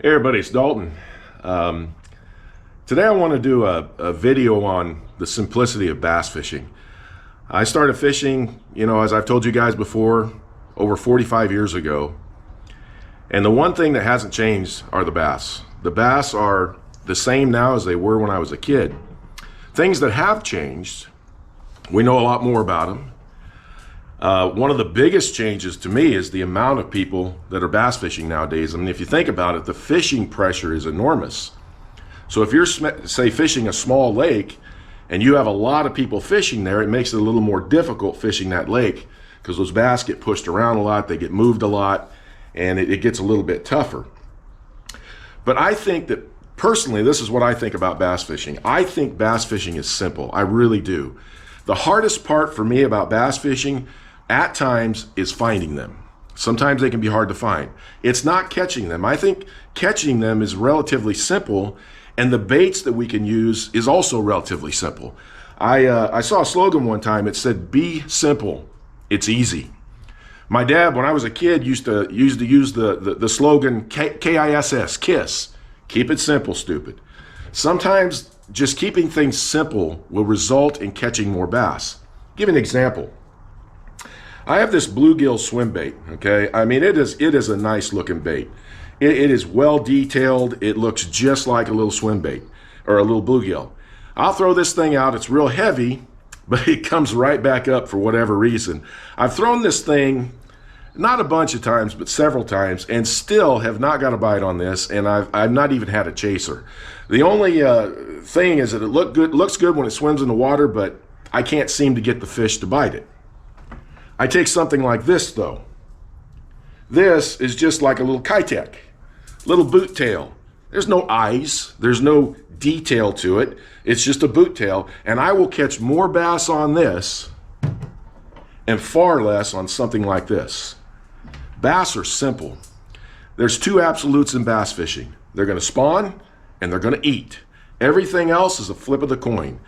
Hey everybody, it's Dalton. Today I want to do a video on the simplicity of bass fishing. I started fishing, as I've told you guys before, over 45 years ago. And the one thing that hasn't changed are the bass. The bass are the same now as they were when I was a kid. Things that have changed, we know a lot more about them. One of the biggest changes to me is the amount of people that are bass fishing nowadays. I mean, if you think about it, the fishing pressure is enormous. So if you're, say, fishing a small lake and you have a lot of people fishing there, it makes it a little more difficult fishing that lake because those bass get pushed around a lot, they get moved a lot, and it gets a little bit tougher. But I think that, personally, this is what I think about bass fishing. I think bass fishing is simple. I really do. The hardest part for me about bass fishing at times is finding them. Sometimes they can be hard to find. It's not catching them. I think catching them is relatively simple, and the baits that we can use is also relatively simple. I saw a slogan one time. It said, "Be simple, it's easy." My dad, when I was a kid, used to use the slogan KISS, KISS, keep it simple, stupid. Sometimes just keeping things simple will result in catching more bass. Give an example. I have this bluegill swim bait, okay? I mean, it is a nice looking bait. It is well detailed. It looks just like a little swim bait or a little bluegill. I'll throw this thing out. It's real heavy, but it comes right back up for whatever reason. I've thrown this thing not a bunch of times, but several times, and still have not got a bite on this, and I've not even had a chaser. The only thing is that it looks good when it swims in the water, but I can't seem to get the fish to bite it. I take something like this, though. This is just like a little Kitek, little boot tail. There's no eyes, there's no detail to it. It's just a boot tail, and I will catch more bass on this and far less on something like this. Bass are simple. There's two absolutes in bass fishing. They're gonna spawn and they're gonna eat. Everything else is a flip of the coin.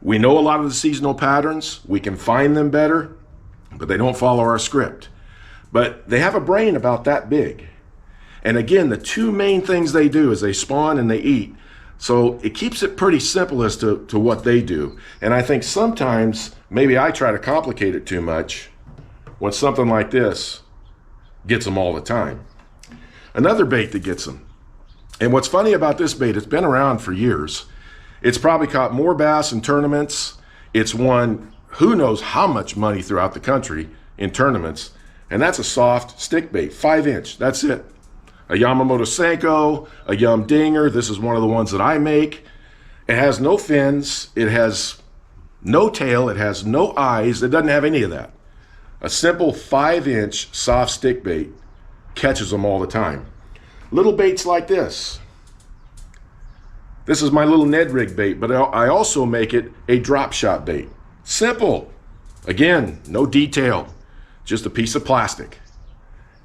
We know a lot of the seasonal patterns. We can find them better, but they don't follow our script. But they have a brain about that big. And again, the two main things they do is they spawn and they eat. So it keeps it pretty simple as to what they do. And I think sometimes maybe I try to complicate it too much when something like this gets them all the time. Another bait that gets them. And what's funny about this bait, it's been around for years. It's probably caught more bass in tournaments. It's won who knows how much money throughout the country in tournaments. And that's a soft stick bait, 5-inch, that's it. A Yamamoto Senko, a Yum Dinger. This is one of the ones that I make. It has no fins, it has no tail, it has no eyes, it doesn't have any of that. A simple 5-inch soft stick bait catches them all the time. Little baits like this. This is my little Ned rig bait, but I also make it a drop shot bait. Simple. Again, no detail, just a piece of plastic.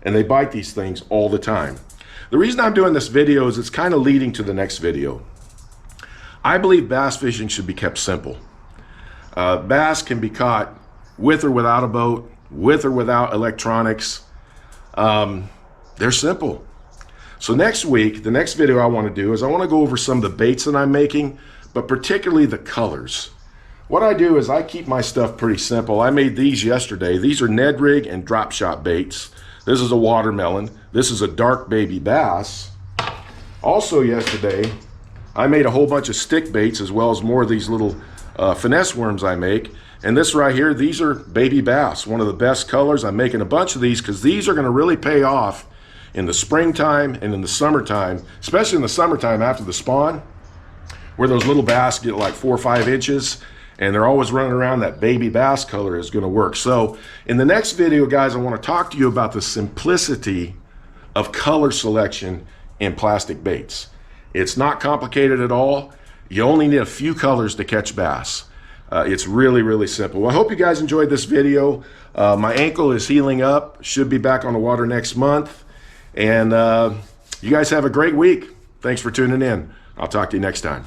And they bite these things all the time. The reason I'm doing this video is it's kind of leading to the next video. I believe bass fishing should be kept simple. Bass can be caught with or without a boat, with or without electronics. They're simple. So next week, the next video I want to do is I want to go over some of the baits that I'm making, but particularly the colors. What I do is I keep my stuff pretty simple. I made these yesterday. These are Ned rig and drop shot baits. This is a watermelon. This is a dark baby bass. Also yesterday, I made a whole bunch of stick baits as well as more of these little finesse worms I make. And this right here, these are baby bass, one of the best colors. I'm making a bunch of these because these are gonna really pay off in the springtime and in the summertime, especially in the summertime after the spawn, where those little bass get like 4 or 5 inches. And they're always running around. That baby bass color is going to work. So in the next video, guys, I want to talk to you about the simplicity of color selection in plastic baits. It's not complicated at all. You only need a few colors to catch bass. It's really, really simple. Well, I hope you guys enjoyed this video. My ankle is healing up. Should be back on the water next month. And you guys have a great week. Thanks for tuning in. I'll talk to you next time.